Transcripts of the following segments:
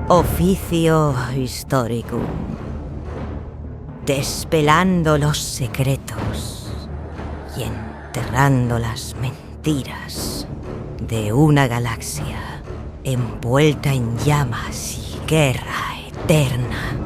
Oficio histórico. Despelando los secretos y enterrando las mentiras de una galaxia envuelta en llamas y guerra eterna.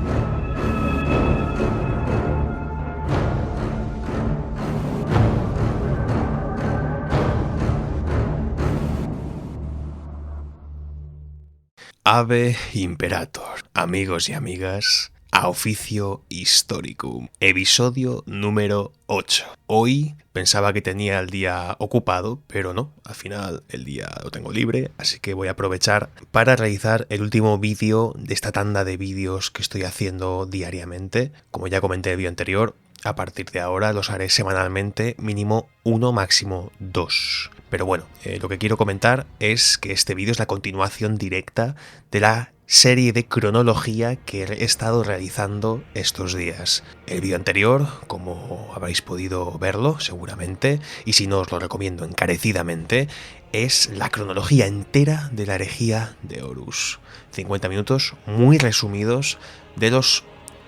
Ave Imperator, amigos y amigas, a Oficio Historicum, episodio número 8. Hoy pensaba que tenía el día ocupado, pero no, al final el día lo tengo libre, así que voy a aprovechar para realizar el último vídeo de esta tanda de vídeos que estoy haciendo diariamente. Como ya comenté en el vídeo anterior, a partir de ahora los haré semanalmente, mínimo 1, máximo 2. Pero bueno, lo que quiero comentar es que este vídeo es la continuación directa de la serie de cronología que he estado realizando estos días. El vídeo anterior, como habréis podido verlo seguramente, y si no os lo recomiendo encarecidamente, es la cronología entera de la herejía de Horus. 50 minutos muy resumidos de los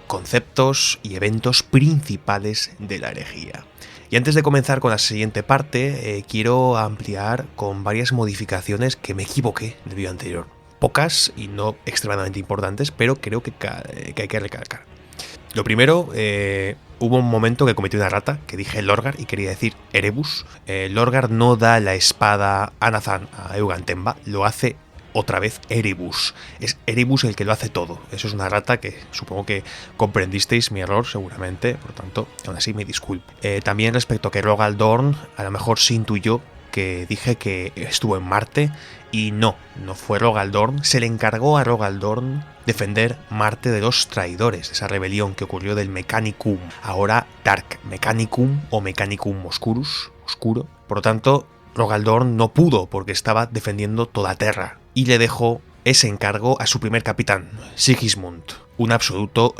conceptos y eventos principales de la herejía. Y antes de comenzar con la siguiente parte, quiero ampliar con varias modificaciones que me equivoqué del vídeo anterior. Pocas y no extremadamente importantes, pero creo que hay que recalcar. Lo primero, hubo un momento que cometí una rata, que dije Lorgar y quería decir Erebus. Lorgar no da la espada a Nathan, a Eugantemba, lo hace otra vez Erebus. Es Erebus el que lo hace todo. Eso es una rata que supongo que comprendisteis mi error seguramente, por lo tanto, aún así me disculpo. También respecto a que Rogal Dorn a lo mejor se intuyó que dije que estuvo en Marte y no fue Rogal Dorn. Se le encargó a Rogal Dorn defender Marte de los traidores, esa rebelión que ocurrió del Mechanicum, ahora Dark Mechanicum o Mechanicum Oscurus, oscuro. Por lo tanto, Rogal Dorn no pudo porque estaba defendiendo toda Terra y le dejó ese encargo a su primer capitán, Sigismund, un absoluto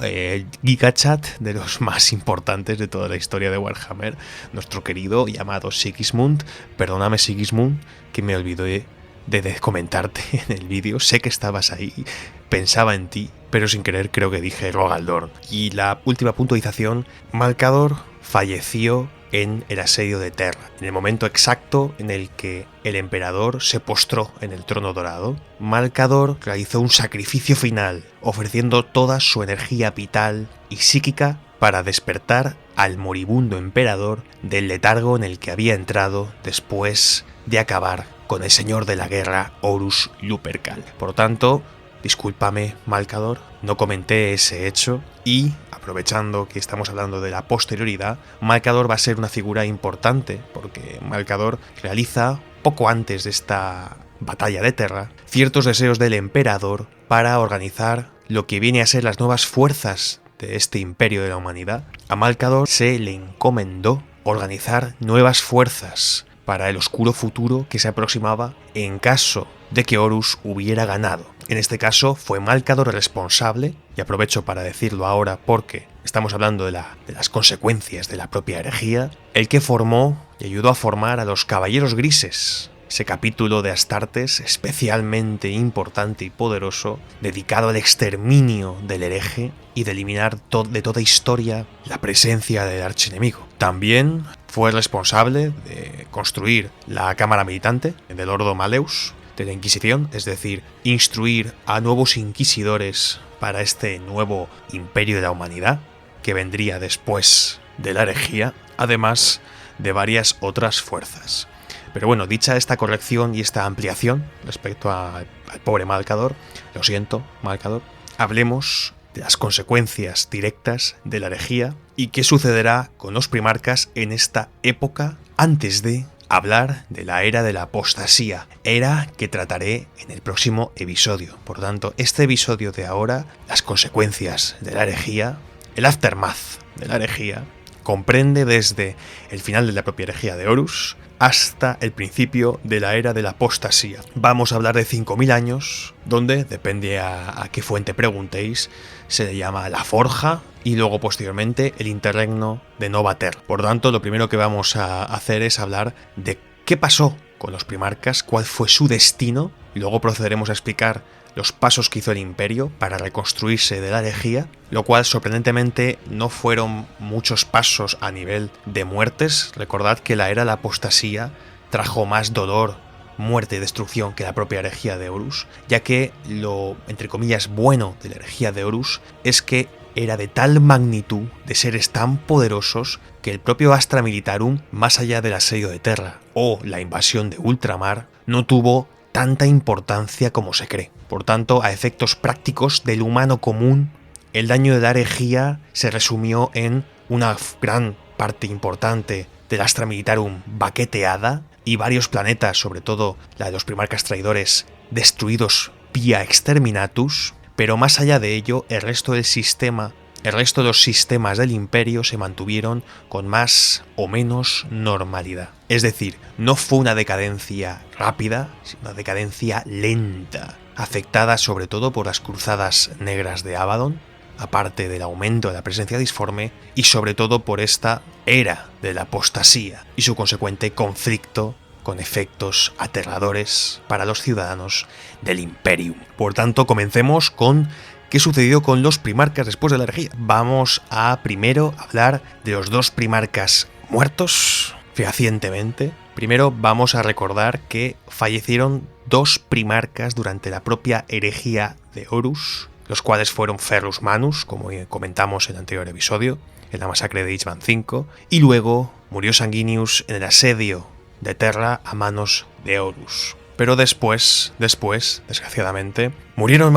gigachat de los más importantes de toda la historia de Warhammer, nuestro querido y amado Sigismund. Perdóname, Sigismund, que me olvidé de comentarte en el vídeo, sé que estabas ahí, pensaba en ti, pero sin querer creo que dije Rogal Dorn. Y la última puntualización, Malcador falleció en el asedio de Terra. En el momento exacto en el que el emperador se postró en el trono dorado, Malcador realizó un sacrificio final, ofreciendo toda su energía vital y psíquica para despertar al moribundo emperador del letargo en el que había entrado después de acabar con el señor de la guerra Horus Lupercal. Por lo tanto, discúlpame, Malcador, no comenté ese hecho y, aprovechando que estamos hablando de la posterioridad, Malcador va a ser una figura importante porque Malcador realiza, poco antes de esta batalla de Terra, ciertos deseos del emperador para organizar lo que viene a ser las nuevas fuerzas de este imperio de la humanidad. A Malcador se le encomendó organizar nuevas fuerzas para el oscuro futuro que se aproximaba en caso de que Horus hubiera ganado. En este caso fue Malcador el responsable, y aprovecho para decirlo ahora porque estamos hablando de las consecuencias de la propia herejía, el que formó y ayudó a formar a los Caballeros Grises, ese capítulo de Astartes especialmente importante y poderoso, dedicado al exterminio del hereje y de eliminar de toda historia la presencia del archienemigo. También fue responsable de construir la Cámara Militante del Ordo Maleus de la Inquisición, es decir, instruir a nuevos inquisidores para este nuevo imperio de la humanidad que vendría después de la herejía, además de varias otras fuerzas. Pero bueno, dicha esta corrección y esta ampliación respecto al pobre Malcador, lo siento, Malcador, hablemos de las consecuencias directas de la herejía y qué sucederá con los primarcas en esta época antes de hablar de la era de la apostasía, era que trataré en el próximo episodio. Por tanto, este episodio de ahora, las consecuencias de la herejía, el aftermath de la herejía, comprende desde el final de la propia herejía de Horus hasta el principio de la era de la apostasía. Vamos a hablar de 5000 años, donde, depende a qué fuente preguntéis, se le llama la Forja y luego posteriormente el interregno de Nova Terra. Por tanto, lo primero que vamos a hacer es hablar de qué pasó con los primarcas, cuál fue su destino, y luego procederemos a explicar los pasos que hizo el Imperio para reconstruirse de la herejía, lo cual sorprendentemente no fueron muchos pasos a nivel de muertes. Recordad que la era de la apostasía trajo más dolor, muerte y destrucción que la propia herejía de Horus, ya que lo, entre comillas, bueno de la herejía de Horus es que era de tal magnitud, de seres tan poderosos, que el propio Astra Militarum, más allá del asedio de Terra o la invasión de Ultramar, no tuvo tanta importancia como se cree. Por tanto, a efectos prácticos del humano común, el daño de la herejía se resumió en una gran parte importante del Astra Militarum baqueteada y varios planetas, sobre todo la de los primarcas traidores, destruidos vía exterminatus. Pero más allá de ello, el resto de los sistemas del Imperio se mantuvieron con más o menos normalidad. Es decir, no fue una decadencia rápida, sino una decadencia lenta, afectada sobre todo por las cruzadas negras de Abaddon, aparte del aumento de la presencia disforme, y sobre todo por esta era de la apostasía y su consecuente conflicto con efectos aterradores para los ciudadanos del Imperium. Por tanto, comencemos con qué sucedió con los primarcas después de la herejía. Vamos a primero hablar de los dos primarcas muertos fehacientemente. Primero vamos a recordar que fallecieron dos primarcas durante la propia herejía de Horus, los cuales fueron Ferrus Manus, como comentamos en el anterior episodio, en la masacre de Ishvan V, y luego murió Sanguinius en el asedio de Terra a manos de Horus. Pero después, desgraciadamente, murieron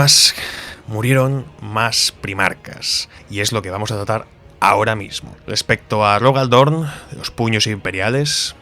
más primarcas, y es lo que vamos a tratar ahora mismo. Respecto a Rogal Dorn, de los puños imperiales,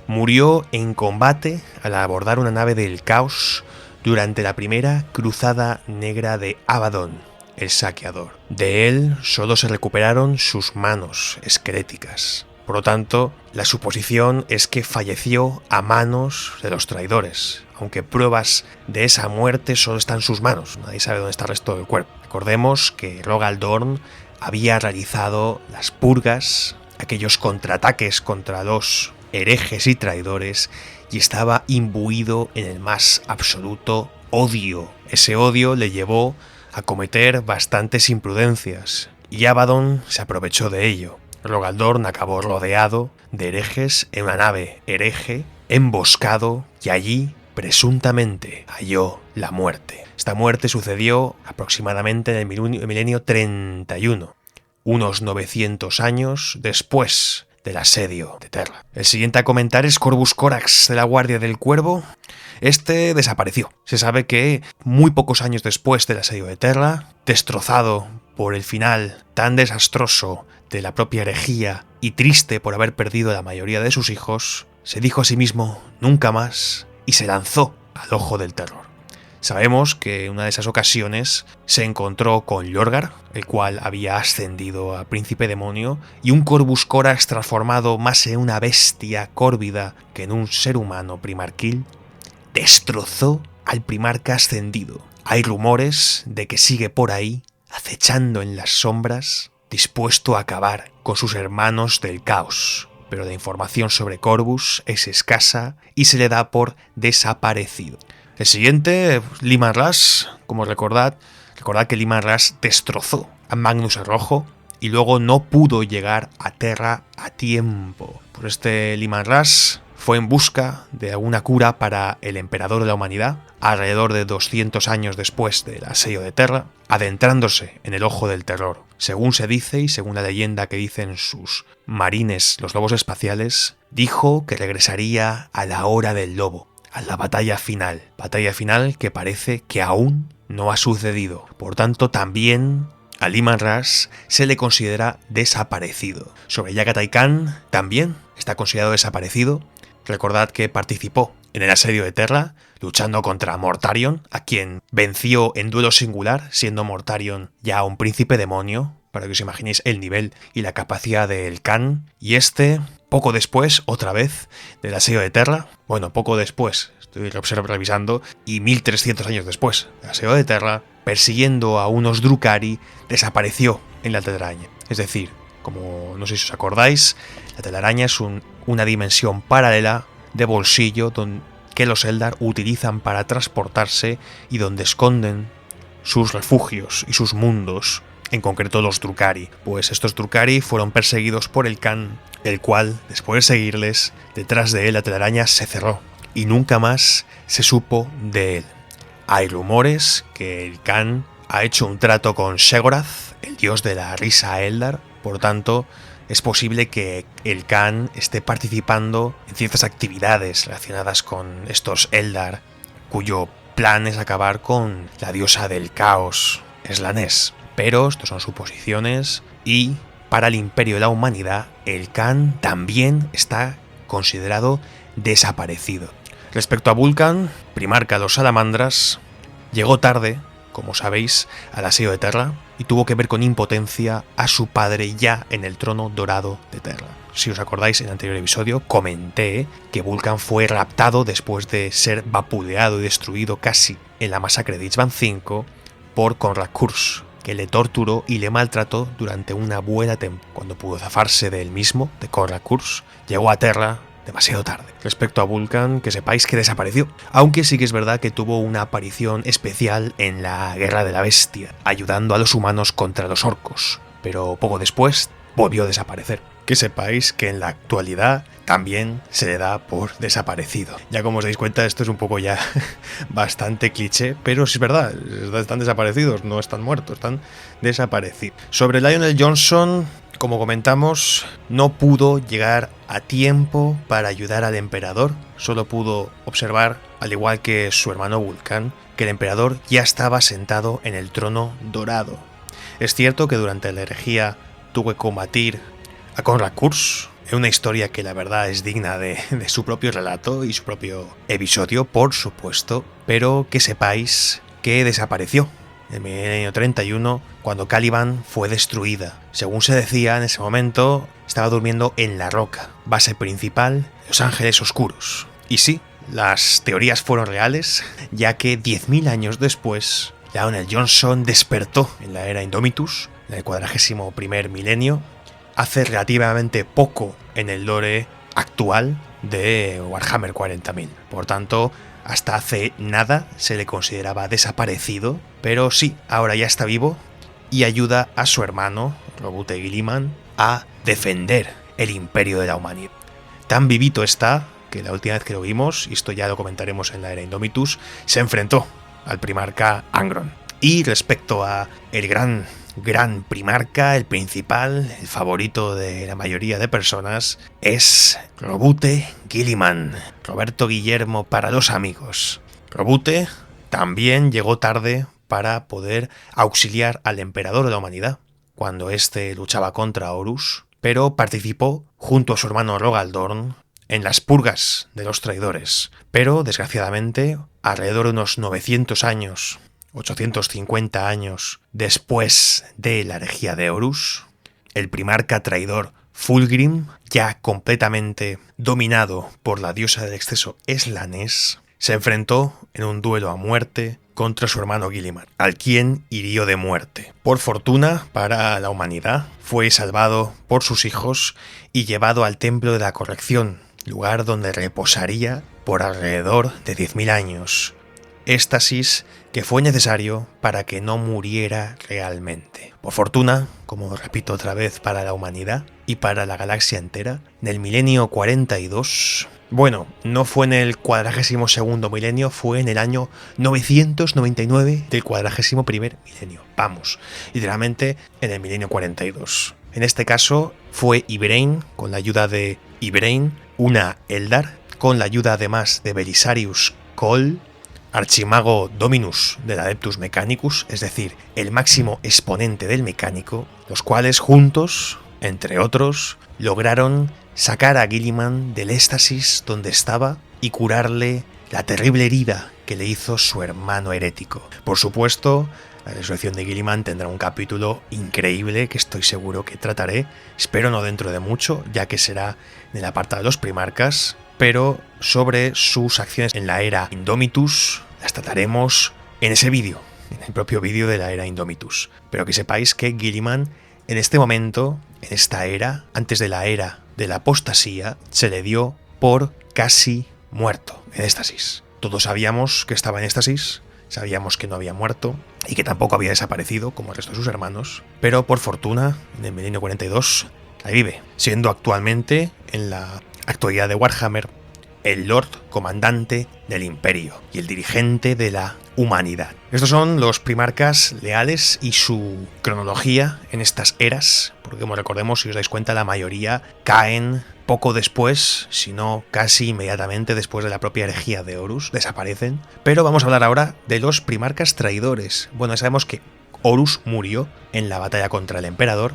murió en combate al abordar una nave del caos durante la primera cruzada negra de Abaddon, el saqueador. De él solo se recuperaron sus manos esqueléticas. Por lo tanto, la suposición es que falleció a manos de los traidores, aunque pruebas de esa muerte solo están en sus manos, nadie sabe dónde está el resto del cuerpo. Recordemos que Rogal Dorn había realizado las purgas, aquellos contraataques contra los herejes y traidores, y estaba imbuido en el más absoluto odio. Ese odio le llevó a cometer bastantes imprudencias, y Abaddon se aprovechó de ello. Rogal Dorn acabó rodeado de herejes en una nave hereje, emboscado, y allí presuntamente halló la muerte. Esta muerte sucedió aproximadamente en el milenio 31, unos 900 años después del asedio de Terra. El siguiente a comentar es Corvus Corax de la Guardia del Cuervo. Este desapareció. Se sabe que muy pocos años después del asedio de Terra, destrozado por el final tan desastroso de la propia herejía y triste por haber perdido a la mayoría de sus hijos, se dijo a sí mismo nunca más y se lanzó al ojo del terror. Sabemos que en una de esas ocasiones se encontró con Lorgar, el cual había ascendido a príncipe demonio, y un Corvus Corax transformado más en una bestia córvida que en un ser humano primarquil, destrozó al primarca ascendido. Hay rumores de que sigue por ahí, acechando en las sombras, dispuesto a acabar con sus hermanos del caos. Pero la información sobre Corvus es escasa y se le da por desaparecido. El siguiente, Leman Russ, como recordad que Leman Russ destrozó a Magnus el Rojo y luego no pudo llegar a Terra a tiempo. Por este Leman Russ fue en busca de alguna cura para el emperador de la humanidad, alrededor de 200 años después del asedio de Terra, adentrándose en el ojo del terror. Según se dice y según la leyenda que dicen sus marines, los lobos espaciales, dijo que regresaría a la hora del lobo, a la batalla final que parece que aún no ha sucedido. Por tanto, también a Leman Russ se le considera desaparecido. Sobre Yagatai Khan también está considerado desaparecido. Recordad que participó en el asedio de Terra, luchando contra Mortarion, a quien venció en duelo singular, siendo Mortarion ya un príncipe demonio, para que os imaginéis el nivel y la capacidad del Khan. Y poco después, otra vez, del asedio de Terra, poco después, estoy revisando, y 1300 años después del asedio de Terra, persiguiendo a unos Drukhari, desapareció en la telaraña. Es decir, como no sé si os acordáis, la telaraña es una dimensión paralela de bolsillo que los Eldar utilizan para transportarse y donde esconden sus refugios y sus mundos, en concreto los Drukhari. Pues estos Drukhari fueron perseguidos por el Khan, el cual, después de seguirles, detrás de él la telaraña se cerró y nunca más se supo de él. Hay rumores que el Khan ha hecho un trato con Sheogorath, el dios de la risa Eldar, por tanto es posible que el Khan esté participando en ciertas actividades relacionadas con estos Eldar, cuyo plan es acabar con la diosa del caos, Slanesh. Pero esto son suposiciones y para el imperio de la humanidad el Khan también está considerado desaparecido. Respecto a Vulcan, primarca de los salamandras, llegó tarde, como sabéis, al asedio de Terra y tuvo que ver con impotencia a su padre ya en el trono dorado de Terra. Si os acordáis, en el anterior episodio comenté que Vulcan fue raptado después de ser vapuleado y destruido casi en la masacre de Ishvan V por Konrad Kurz, que le torturó y le maltrató durante una buena temporada. Cuando pudo zafarse de él mismo, de Konrad Kurz, llegó a Terra demasiado tarde. Respecto a Vulcan, que sepáis que desapareció, aunque sí que es verdad que tuvo una aparición especial en la Guerra de la Bestia, ayudando a los humanos contra los orcos, pero poco después volvió a desaparecer. Que sepáis que en la actualidad también se le da por desaparecido. Ya como os dais cuenta, esto es un poco ya bastante cliché, pero sí es verdad, están desaparecidos, no están muertos, están desaparecidos. Sobre Lionel Johnson, como comentamos, no pudo llegar a tiempo para ayudar al emperador, solo pudo observar, al igual que su hermano Vulcan, que el emperador ya estaba sentado en el trono dorado. Es cierto que durante la herejía tuvo que combatir a Konrad Kurz, en una historia que la verdad es digna de su propio relato y su propio episodio, por supuesto, pero que sepáis que desapareció en el milenio 31 cuando Caliban fue destruida. Según se decía en ese momento, estaba durmiendo en la roca, base principal de los Ángeles Oscuros. Y sí, las teorías fueron reales, ya que 10.000 años después, Lionel Johnson despertó en la era Indomitus, en el 41º milenio, hace relativamente poco en el lore actual de Warhammer 40.000. Por tanto, hasta hace nada se le consideraba desaparecido, pero sí, ahora ya está vivo y ayuda a su hermano, Roboute Guilliman, a defender el imperio de la humanidad. Tan vivito está que la última vez que lo vimos, y esto ya lo comentaremos en la era Indomitus, se enfrentó al primarca Angron. Y respecto a el gran primarca, el principal, el favorito de la mayoría de personas, es Roboute Guilliman, Roberto Guillermo para los amigos. Roboute también llegó tarde para poder auxiliar al emperador de la humanidad cuando éste luchaba contra Horus, pero participó junto a su hermano Rogaldorn en las purgas de los traidores. Pero, desgraciadamente, alrededor de unos 900 años, 850 años después de la herejía de Horus, el primarca traidor Fulgrim, ya completamente dominado por la diosa del exceso Slanesh, se enfrentó en un duelo a muerte contra su hermano Guilliman, al quien hirió de muerte. Por fortuna para la humanidad, fue salvado por sus hijos y llevado al Templo de la Corrección, lugar donde reposaría por alrededor de 10.000 años. Éxtasis que fue necesario para que no muriera realmente. Por fortuna, como repito otra vez, para la humanidad y para la galaxia entera, en el milenio 42, bueno, no fue en el 42º milenio, fue en el año 999 del 41º milenio. Vamos, literalmente en el milenio 42. En este caso fue Ibraine, con la ayuda de Ibraine, una Eldar, con la ayuda además de Belisarius Cawl, archimago Dominus del Adeptus Mechanicus, es decir, el máximo exponente del mecánico, los cuales juntos, entre otros, lograron sacar a Guilliman del éxtasis donde estaba y curarle la terrible herida que le hizo su hermano herético. Por supuesto, la resurrección de Guilliman tendrá un capítulo increíble que estoy seguro que trataré, espero no dentro de mucho, ya que será en el apartado de los primarcas, pero sobre sus acciones en la era Indomitus las trataremos en ese vídeo, en el propio vídeo de la era Indomitus. Pero que sepáis que Guilliman en este momento, en esta era, antes de la era de la apostasía, se le dio por casi muerto, en éxtasis. Todos sabíamos que estaba en éxtasis, sabíamos que no había muerto y que tampoco había desaparecido como el resto de sus hermanos, pero por fortuna, en el milenio 42, ahí vive, siendo actualmente, en la actualidad de Warhammer, el Lord Comandante del Imperio y el dirigente de la humanidad. Estos son los primarcas leales y su cronología en estas eras, porque como recordemos, si os dais cuenta, la mayoría caen poco después, si no casi inmediatamente después de la propia herejía de Horus, desaparecen. Pero vamos a hablar ahora de los primarcas traidores. Bueno, ya sabemos que Horus murió en la batalla contra el emperador,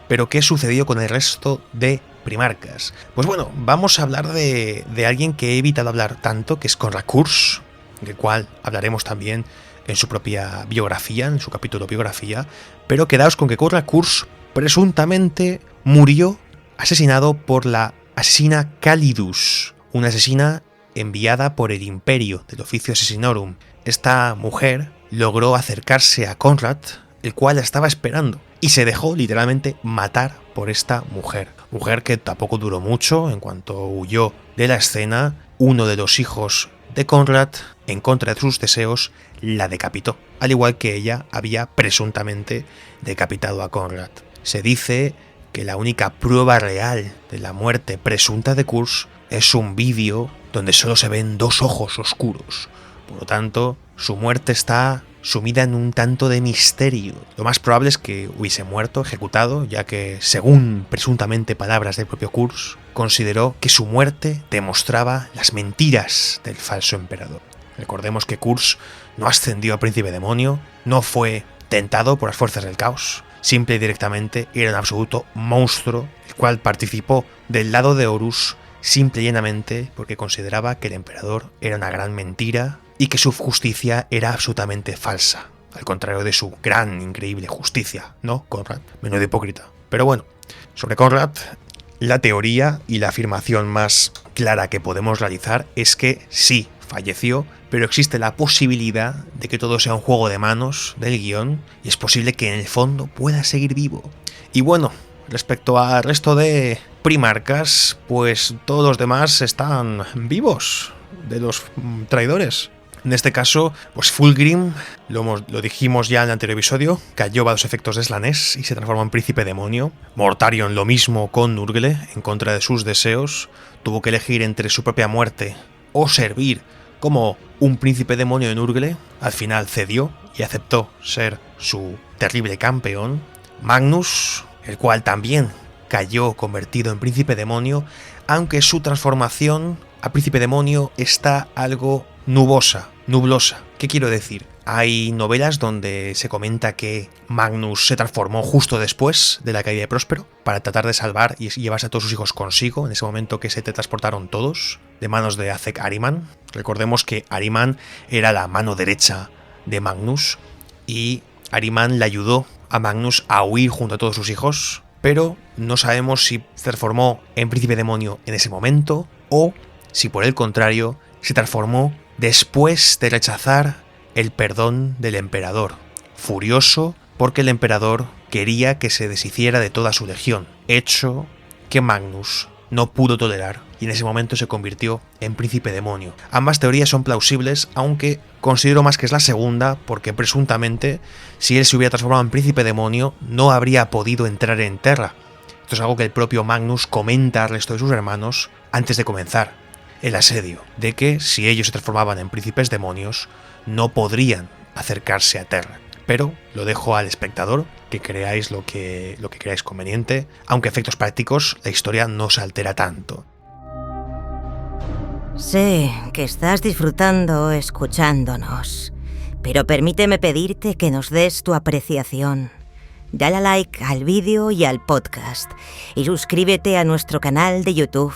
pero ¿qué sucedió con el resto de primarcas? Pues bueno, vamos a hablar de alguien que he evitado hablar tanto, que es Konrad Kurz, del cual hablaremos también en su propia biografía, en su capítulo biografía, pero quedaos con que Konrad Kurz presuntamente murió asesinado por la asesina Calidus, una asesina enviada por el Imperio del Officio Assassinorum. Esta mujer logró acercarse a Konrad, el cual la estaba esperando, y se dejó literalmente matar por esta mujer. Mujer que tampoco duró mucho. En cuanto huyó de la escena, uno de los hijos de Konrad, en contra de sus deseos, la decapitó, al igual que ella había presuntamente decapitado a Konrad. Se dice que la única prueba real de la muerte presunta de Kurz es un vídeo donde solo se ven dos ojos oscuros. Por lo tanto, su muerte está sumida en un tanto de misterio. Lo más probable es que hubiese muerto, ejecutado, ya que, según presuntamente palabras del propio Kurz, consideró que su muerte demostraba las mentiras del falso emperador. Recordemos que Kurz no ascendió a príncipe demonio, no fue tentado por las fuerzas del caos, simple y directamente era un absoluto monstruo, el cual participó del lado de Horus simple y llanamente porque consideraba que el emperador era una gran mentira y que su justicia era absolutamente falsa, al contrario de su gran, increíble justicia, ¿no, Konrad? Menudo hipócrita. Pero bueno, sobre Konrad, la teoría y la afirmación más clara que podemos realizar es que sí, falleció, pero existe la posibilidad de que todo sea un juego de manos del guión y es posible que en el fondo pueda seguir vivo. Y bueno, respecto al resto de primarcas, pues todos los demás están vivos, de los traidores. En este caso, pues Fulgrim, lo dijimos ya en el anterior episodio, cayó bajo los efectos de Slanesh y se transformó en príncipe demonio. Mortarion lo mismo con Nurgle, en contra de sus deseos, tuvo que elegir entre su propia muerte o servir como un príncipe demonio de Nurgle. Al final cedió y aceptó ser su terrible campeón. Magnus, el cual también cayó convertido en príncipe demonio, aunque su transformación a príncipe demonio está algo nublosa. ¿Qué quiero decir? Hay novelas donde se comenta que Magnus se transformó justo después de la caída de Próspero para tratar de salvar y llevarse a todos sus hijos consigo, en ese momento que se teletransportaron todos de manos de Azek Ahriman. Recordemos que Ahriman era la mano derecha de Magnus y Ahriman le ayudó a Magnus a huir junto a todos sus hijos, pero no sabemos si se transformó en príncipe demonio en ese momento o si por el contrario se transformó después de rechazar el perdón del emperador, furioso porque el emperador quería que se deshiciera de toda su legión, hecho que Magnus no pudo tolerar y en ese momento se convirtió en príncipe demonio. Ambas teorías son plausibles, aunque considero más que es la segunda, porque presuntamente si él se hubiera transformado en príncipe demonio no habría podido entrar en Terra. Esto es algo que el propio Magnus comenta al resto de sus hermanos antes de comenzar el asedio, de que si ellos se transformaban en príncipes demonios no podrían acercarse a Terra. Pero lo dejo al espectador, que creáis lo que creáis conveniente, aunque a efectos prácticos la historia no se altera tanto. Sé que estás disfrutando escuchándonos, pero permíteme pedirte que nos des tu apreciación. Dale a like al vídeo y al podcast, y suscríbete a nuestro canal de YouTube,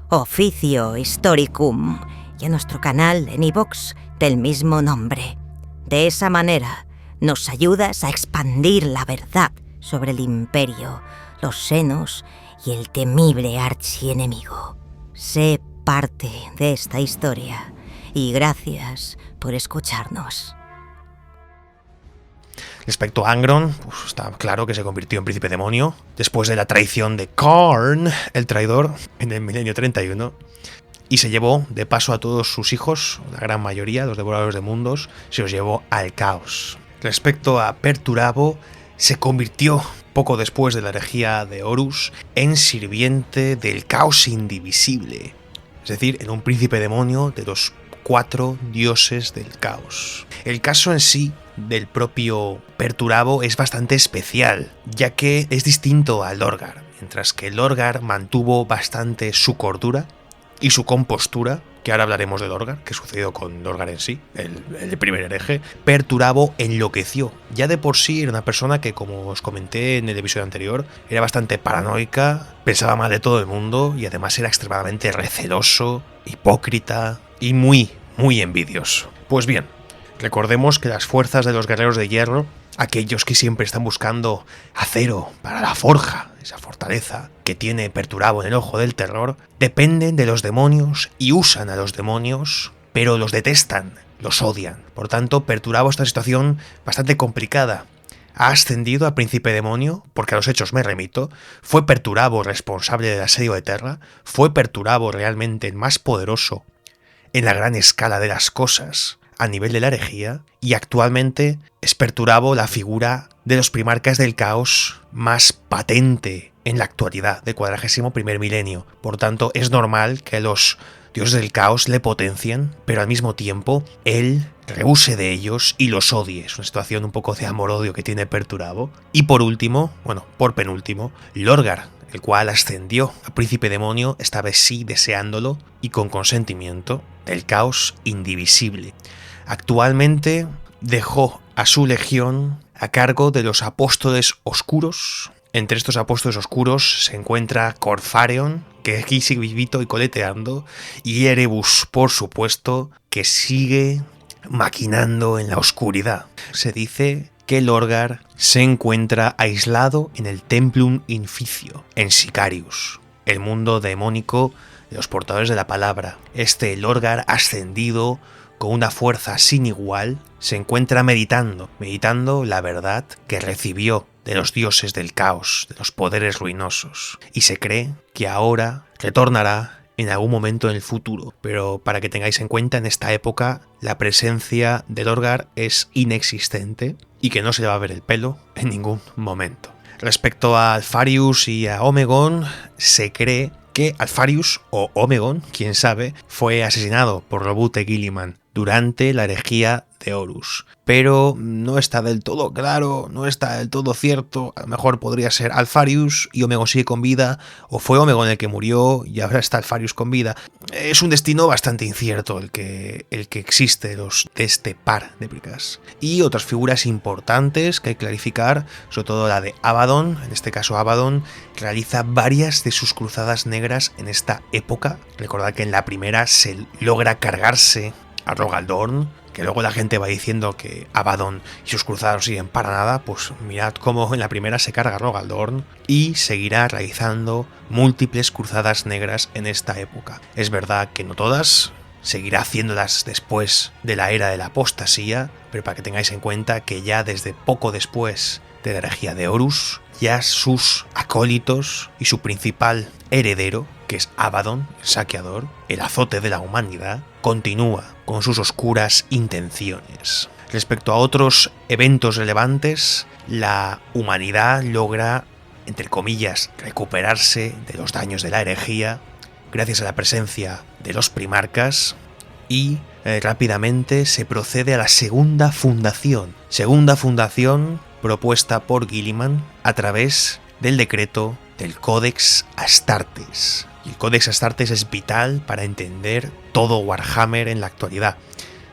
Officio Historicum, y a nuestro canal en iVoox del mismo nombre. De esa manera, nos ayudas a expandir la verdad sobre el Imperio, los senos y el temible archienemigo. Sé parte de esta historia y gracias por escucharnos. Respecto a Angron, pues está claro que se convirtió en príncipe demonio después de la traición de Karn, el traidor, en el milenio 31. y se llevó de paso a todos sus hijos, la gran mayoría, los devoradores de mundos, se los llevó al caos. Respecto a Perturabo, se convirtió poco después de la herejía de Horus en sirviente del caos indivisible, es decir, en un príncipe demonio de los 4 dioses del caos. El caso en sí del propio Perturabo es bastante especial, ya que es distinto al Lorgar. Mientras que Lorgar mantuvo bastante su cordura y su compostura, que ahora hablaremos de Lorgar, que sucedió con Lorgar en sí, el primer hereje, Perturabo enloqueció. Ya de por sí era una persona que, como os comenté en el episodio anterior, era bastante paranoica, pensaba mal de todo el mundo y además era extremadamente receloso, hipócrita y muy envidioso. Pues bien, recordemos que las fuerzas de los guerreros de hierro, aquellos que siempre están buscando acero para la forja, esa fortaleza que tiene Perturabo en el ojo del terror, dependen de los demonios y usan a los demonios, pero los detestan, los odian. Por tanto, Perturabo está en una situación bastante complicada. Ha ascendido a príncipe demonio, porque a los hechos me remito. Fue Perturabo responsable del asedio de Terra. Fue Perturabo realmente el más poderoso en la gran escala de las cosas a nivel de la herejía, y actualmente es Perturabo la figura de los primarcas del caos más patente en la actualidad del 41º milenio. Por tanto, es normal que los dioses del caos le potencien, pero al mismo tiempo él rehúse de ellos y los odie. Es una situación un poco de amor-odio que tiene Perturabo. Y por último, por penúltimo, Lorgar, el cual ascendió a príncipe demonio, esta vez sí deseándolo y con consentimiento, del caos indivisible. Actualmente dejó a su legión a cargo de los apóstoles oscuros. Entre estos apóstoles oscuros se encuentra Corfareon, que aquí sigue vivito y coleteando, y Erebus, por supuesto, que sigue maquinando en la oscuridad. Se dice que Lorgar se encuentra aislado en el Templum Inficio, en Sicarius, el mundo demónico de los portadores de la palabra. Este Lorgar ascendido con una fuerza sin igual se encuentra meditando la verdad que recibió de los dioses del caos, de los poderes ruinosos, y se cree que ahora retornará en algún momento en el futuro. Pero para que tengáis en cuenta, en esta época la presencia de Lorgar es inexistente y que no se le va a ver el pelo en ningún momento. Respecto a Alfarius y a Omegon, se cree que Alfarius o Omegon, quién sabe, fue asesinado por Robute Guilliman durante la herejía de Horus. Pero no está del todo claro, no está del todo cierto. A lo mejor podría ser Alfarius y Omegon sigue con vida, o fue Omegon el que murió y ahora está Alfarius con vida. Es un destino bastante incierto el que existe de este par de bricas. Y otras figuras importantes que hay que clarificar, sobre todo la de Abaddon. En este caso Abaddon realiza varias de sus cruzadas negras en esta época. Recordad que en la primera se logra cargarse a Rogaldorn, que luego la gente va diciendo que Abaddon y sus cruzadas no sirven para nada. Pues mirad cómo en la primera se carga Rogaldorn y seguirá realizando múltiples cruzadas negras en esta época. Es verdad que no todas, seguirá haciéndolas después de la era de la apostasía, pero para que tengáis en cuenta que ya desde poco después de la herejía de Horus, ya sus acólitos y su principal heredero, que es Abaddon, el saqueador, el azote de la humanidad, continúa con sus oscuras intenciones. Respecto a otros eventos relevantes, la humanidad logra, entre comillas, recuperarse de los daños de la herejía gracias a la presencia de los primarcas y rápidamente se procede a la segunda fundación propuesta por Guilliman a través del decreto del Codex Astartes. Y el Codex Astartes es vital para entender todo Warhammer en la actualidad.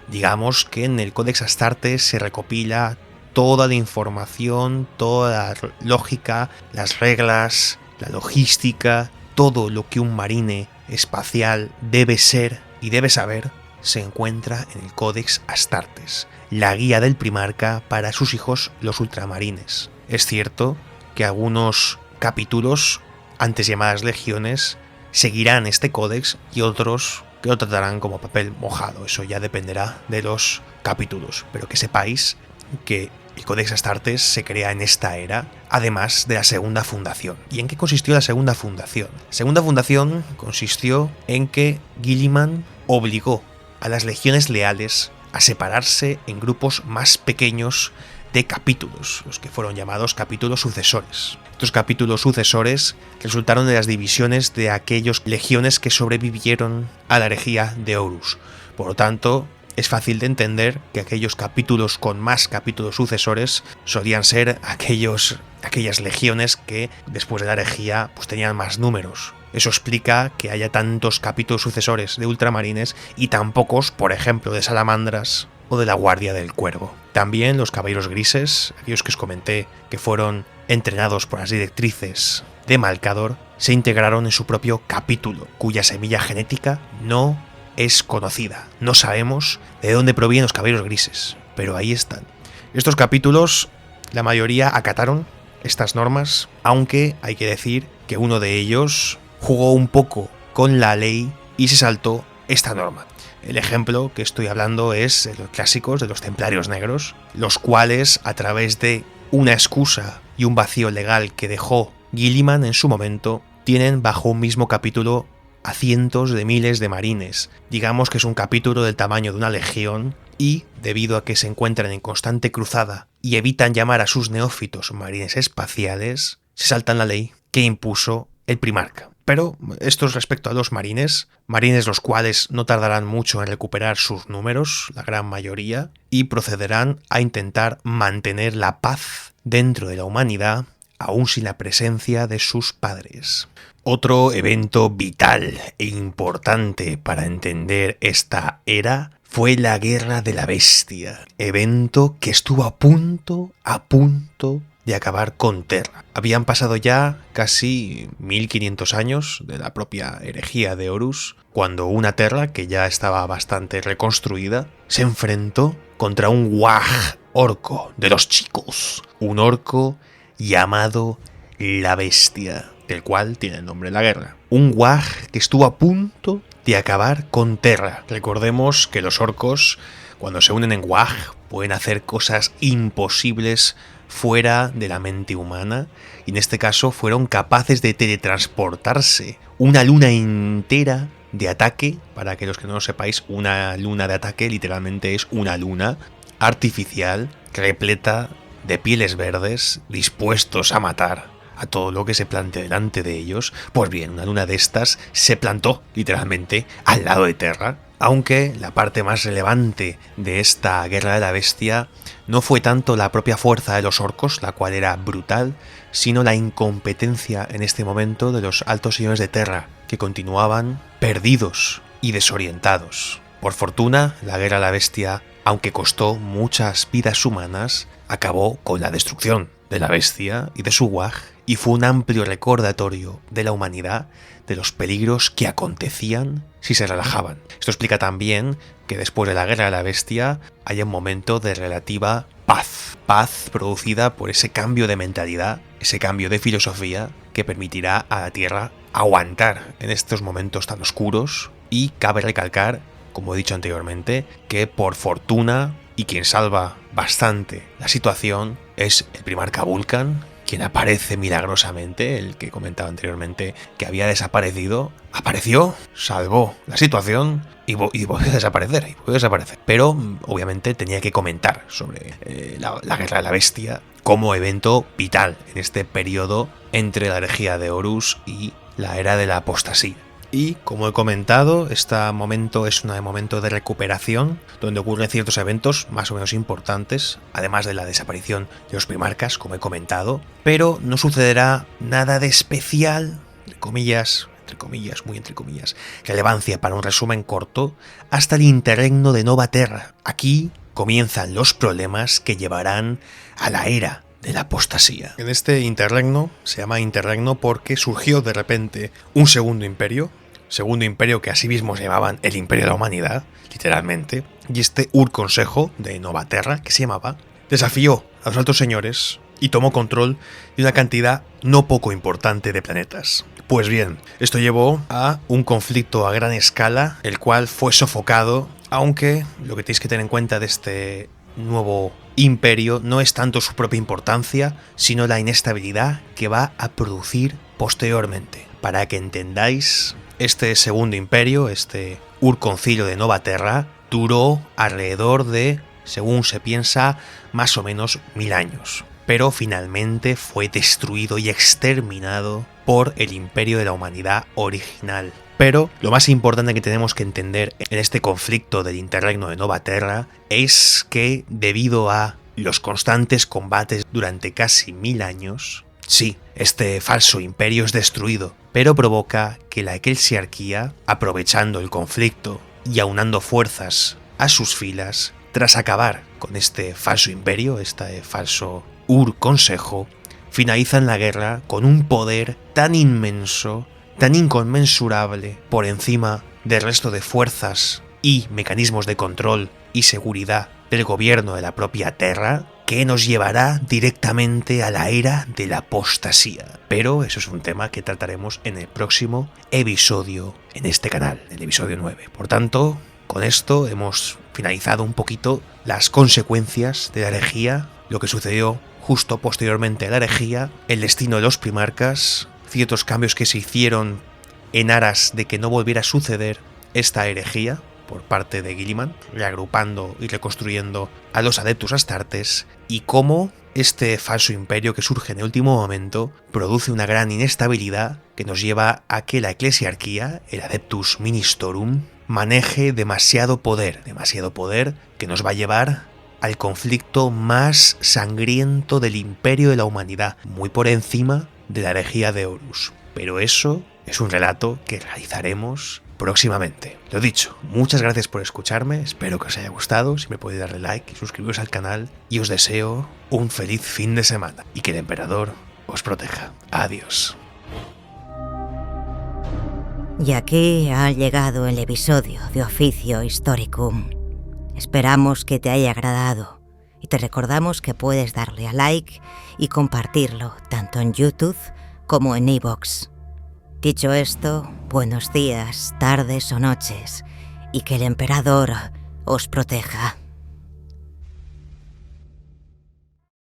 Digamos que en el Codex Astartes se recopila toda la información, toda la lógica, las reglas, la logística, todo lo que un marine espacial debe ser y debe saber, se encuentra en el Codex Astartes, la guía del primarca para sus hijos los ultramarines. Es cierto que algunos capítulos, antes llamadas legiones, seguirán este códex y otros que lo tratarán como papel mojado. Eso ya dependerá de los capítulos, pero que sepáis que El Codex Astartes se crea en esta era, además de la Segunda Fundación. ¿Y en qué consistió la Segunda Fundación? La Segunda Fundación consistió en que Guilliman obligó a las legiones leales a separarse en grupos más pequeños de capítulos, los que fueron llamados capítulos sucesores. Estos capítulos sucesores resultaron de las divisiones de aquellas legiones que sobrevivieron a la herejía de Horus. Por lo tanto, es fácil de entender que aquellos capítulos con más capítulos sucesores solían ser aquellas legiones que después de la herejía pues tenían más números. Eso explica que haya tantos capítulos sucesores de ultramarines y tan pocos, por ejemplo, de salamandras o de la Guardia del Cuervo. También los caballeros grises, aquellos que os comenté que fueron entrenados por las directrices de Malcador, se integraron en su propio capítulo, cuya semilla genética no es conocida. No sabemos de dónde provienen los caballeros grises, pero ahí están. Estos capítulos, la mayoría acataron estas normas, aunque hay que decir que uno de ellos jugó un poco con la ley y se saltó esta norma. El ejemplo que estoy hablando es de los clásicos de los templarios negros, los cuales, a través de una excusa y un vacío legal que dejó Guilliman en su momento, tienen bajo un mismo capítulo a cientos de miles de marines. Digamos que es un capítulo del tamaño de una legión y, debido a que se encuentran en constante cruzada y evitan llamar a sus neófitos marines espaciales, se saltan la ley que impuso el primarca. Pero esto es respecto a los marines los cuales no tardarán mucho en recuperar sus números, la gran mayoría, y procederán a intentar mantener la paz dentro de la humanidad, aún sin la presencia de sus padres. Otro evento vital e importante para entender esta era fue la Guerra de la Bestia, evento que estuvo a punto de acabar con Terra. Habían pasado ya casi 1500 años de la propia herejía de Horus, cuando una Terra, que ya estaba bastante reconstruida, se enfrentó contra un Wag orco de los chicos, un orco llamado la Bestia, del cual tiene el nombre de la guerra. Un Wag que estuvo a punto de acabar con Terra. Recordemos que los orcos, cuando se unen en Wag, pueden hacer cosas imposibles fuera de la mente humana, y en este caso fueron capaces de teletransportarse una luna entera de ataque. Para que los que no lo sepáis, una luna de ataque literalmente es una luna artificial repleta de pieles verdes dispuestos a matar a todo lo que se plante delante de ellos. Pues bien, una luna de estas se plantó literalmente al lado de Terra, aunque la parte más relevante de esta Guerra de la Bestia no fue tanto la propia fuerza de los orcos, la cual era brutal, sino la incompetencia en este momento de los altos señores de Terra, que continuaban perdidos y desorientados. Por fortuna, la Guerra de la Bestia, aunque costó muchas vidas humanas, acabó con la destrucción de la bestia y de su Wag, y fue un amplio recordatorio de la humanidad de los peligros que acontecían si se relajaban. Esto explica también que después de la Guerra de la Bestia haya un momento de relativa paz producida por ese cambio de mentalidad, ese cambio de filosofía que permitirá a la Tierra aguantar en estos momentos tan oscuros. Y cabe recalcar, como he dicho anteriormente, que por fortuna, y quien salva bastante la situación, es el primarca Vulcan, quien aparece milagrosamente, el que comentaba anteriormente que había desaparecido, apareció, salvó la situación y volvió a desaparecer, Pero obviamente tenía que comentar sobre la Guerra de la Bestia como evento vital en este periodo entre la herejía de Horus y la era de la apostasía. Y, como he comentado, este momento es un momento de recuperación, donde ocurren ciertos eventos más o menos importantes, además de la desaparición de los primarcas, como he comentado, pero no sucederá nada de especial, entre comillas, muy entre comillas, relevancia para un resumen corto, hasta el interregno de Nova Terra. Aquí comienzan los problemas que llevarán a la era de la apostasía. En este interregno, se llama interregno porque surgió de repente un segundo imperio que asimismo se llamaban el Imperio de la Humanidad, literalmente, y este Ur-Consejo de Nova Terra, que se llamaba, desafió a los altos señores y tomó control de una cantidad no poco importante de planetas. Pues bien, esto llevó a un conflicto a gran escala, el cual fue sofocado, aunque lo que tenéis que tener en cuenta de este nuevo imperio no es tanto su propia importancia, sino la inestabilidad que va a producir posteriormente. Para que entendáis, este segundo imperio, este Ur-Concilio de Nova Terra, duró alrededor de, según se piensa, más o menos 1000 años. Pero finalmente fue destruido y exterminado por el imperio de la humanidad original. Pero lo más importante que tenemos que entender en este conflicto del interregno de Nova Terra es que debido a los constantes combates durante casi 1000 años, sí, este falso imperio es destruido, pero provoca que la eclesiarquía, aprovechando el conflicto y aunando fuerzas a sus filas, tras acabar con este falso imperio, este falso Ur-Consejo, finalizan la guerra con un poder tan inmenso, tan inconmensurable por encima del resto de fuerzas y mecanismos de control y seguridad del gobierno de la propia Terra, que nos llevará directamente a la era de la apostasía. Pero eso es un tema que trataremos en el próximo episodio en este canal, el episodio 9. Por tanto, con esto hemos finalizado un poquito las consecuencias de la herejía, lo que sucedió justo posteriormente a la herejía, el destino de los primarcas, ciertos cambios que se hicieron en aras de que no volviera a suceder esta herejía por parte de Guilliman, reagrupando y reconstruyendo a los adeptus astartes, y cómo este falso imperio que surge en el último momento produce una gran inestabilidad que nos lleva a que la eclesiarquía, el adeptus ministorum, maneje demasiado poder que nos va a llevar al conflicto más sangriento del imperio de la humanidad, muy por encima de la herejía de Horus. Pero eso es un relato que realizaremos próximamente. Lo dicho, muchas gracias por escucharme, espero que os haya gustado, si me podéis darle like y suscribiros al canal, y os deseo un feliz fin de semana, y que el emperador os proteja. Adiós. Y aquí ha llegado el episodio de Officio Historicum. Esperamos que te haya agradado y te recordamos que puedes darle a like y compartirlo tanto en YouTube como en iVoox. Dicho esto, buenos días, tardes o noches, y que el emperador os proteja.